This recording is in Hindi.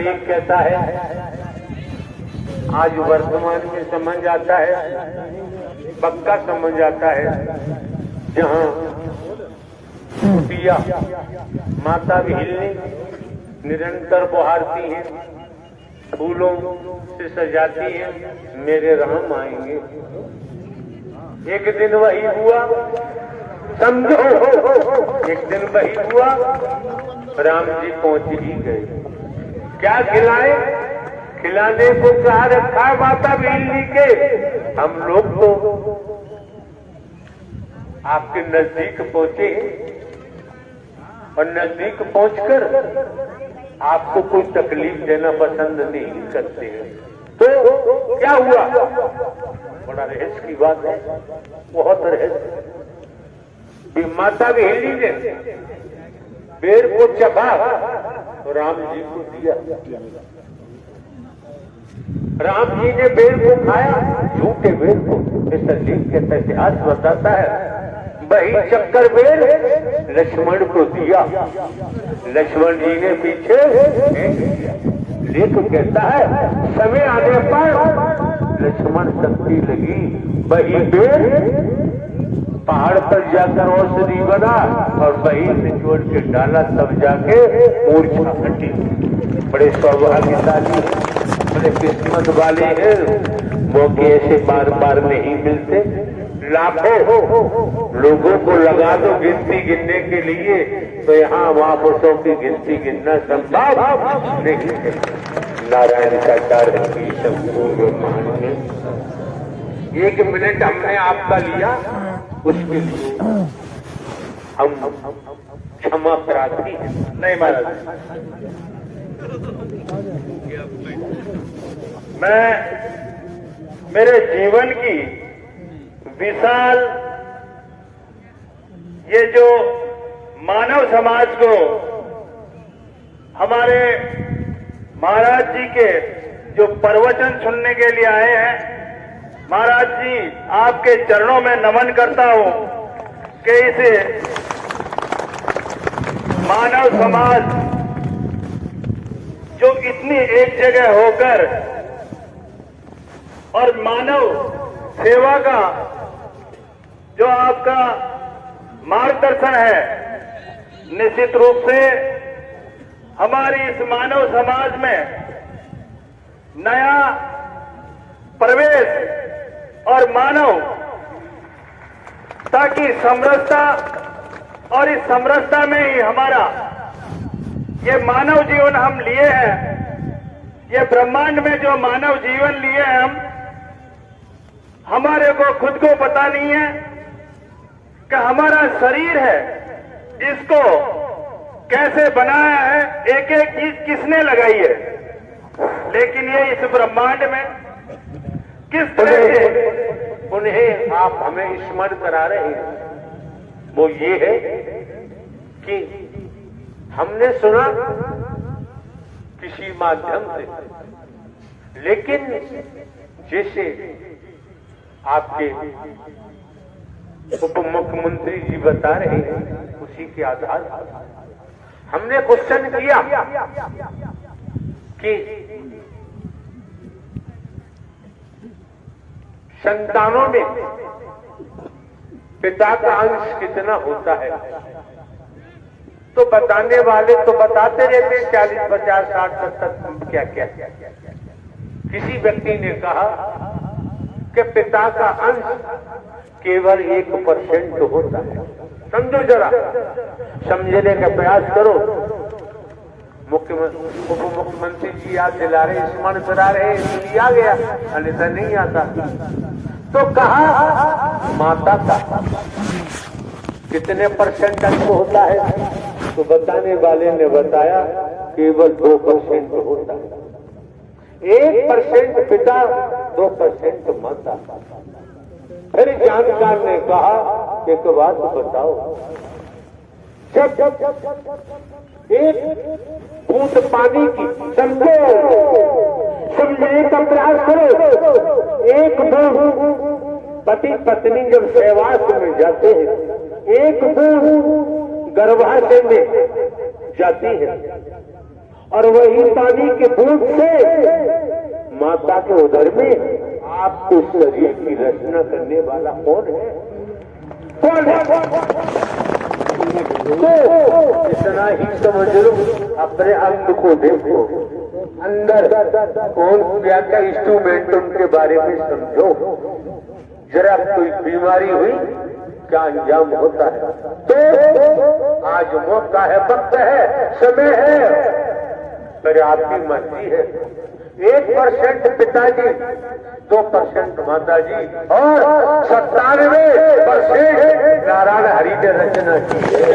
लीग कहता है, आज वर्तमान में समझ आता है, पक्का समझ आता है। जहां कुटिया माता विहिली निरंतर बुहारती हैं, फूलों से सजाती हैं, मेरे राम आएंगे। एक दिन वही हुआ, समझो, एक दिन वही हुआ, राम जी पहुंच ही गए। क्या खिलाए? खिलाने को कहा रखा है माता बिल्ली के। हम लोग तो आपके नजदीक पहुंचे और नजदीक पहुंचकर आपको कोई तकलीफ देना पसंद नहीं करते हैं। तो क्या हुआ? बड़ा रहस्य की बात है, बहुत रहस्य। माता बिल्ली ने बेर को चबा तो राम जी को दिया। राम जी ने बेर को खाया, झूठे बेर को। ऐसा लीग कहता इतिहास बताता है। वही चक्कर बेर लक्ष्मण को दिया, लक्ष्मण जी ने पीछे लेख कहता है, समय आने पर लक्ष्मण शक्ति लगी, वही बेर पहाड़ पर जाकर औषधि बना और वही निचोड़ के डाला, तब जाके मूर्छा हटी। बड़े सौभाग्यशाली हैं, बड़े किस्मत वाले हैं, मौके ऐसे बार बार नहीं मिलते। लाखों लोगों को लगा दो गिनती गिनने के लिए, तो यहाँ महापुरुषों की गिनती गिनना संभव नहीं है। नारायण का कार्य की संपूर्ण 1 मिनट हमने आपका लिया, उसके लिए हम क्षमा प्रार्थी हैं। नहीं महाराज, मैं मेरे जीवन की विशाल ये जो मानव समाज को हमारे महाराज जी के जो प्रवचन सुनने के लिए आए हैं, महाराज जी आपके चरणों में नमन करता हूं कि इसे मानव समाज जो इतनी एक जगह होकर और मानव सेवा का जो आपका मार्गदर्शन है, निश्चित रूप से हमारी इस मानव समाज में नया प्रवेश और मानव ताकि समरसता, और इस समरसता में ही हमारा ये मानव जीवन हम लिए हैं, ये ब्रह्मांड में जो मानव जीवन लिए हैं हमारे को खुद को पता नहीं है कि हमारा शरीर है, इसको कैसे बनाया है, एक एक चीज किसने लगाई है, लेकिन ये इस ब्रह्मांड में किस तरह से उन्हें आप हमें स्मरण करा रहे हैं, वो ये है कि हमने सुना किसी माध्यम से, लेकिन जैसे आपके उप मुख्यमंत्री जी बता रहे हैं, उसी के आधार पर हमने क्वेश्चन किया कि संतानों में पिता का अंश कितना होता है, तो बताने वाले तो बताते रहते हैं 40, 50, 60, 70 क्या क्या। किसी व्यक्ति ने कहा कि पिता का अंश केवल 1% होता है। समझो जरा, समझने का प्रयास करो। उप मुख्यमंत्री जी याद दिला रहे, स्मरण करा रहे, आ गया, अन्यथा नहीं आता। तो कहा माता का कितने % अंश होता है, तो बताने वाले ने बताया केवल 2% होता है। 1% पिता, 2% माता। फिर जानकार ने कहा एक बात बताओ, जब एक बूंद पानी की समझने का प्रयास करो, एक बूंद पति पत्नी जब सहवास में जाते हैं, एक बूंद गर्भाशय में जाती है और वही पानी के बूंद से माता के उदर में आपके शरीर की रचना करने वाला कौन है? कौन है? तो इतना ही समझ लो, अपने अंग को देखो, अंदर कौन क्या क्या इंस्ट्रूमेंट उनके बारे में समझो। जरा कोई बीमारी हुई क्या अंजाम होता है। तो आज मौका है, वक्त है, समय है, पर आपकी मर्जी है। 1% पिताजी, 2% माताजी और 97% नारायण हरि ने रचना की है।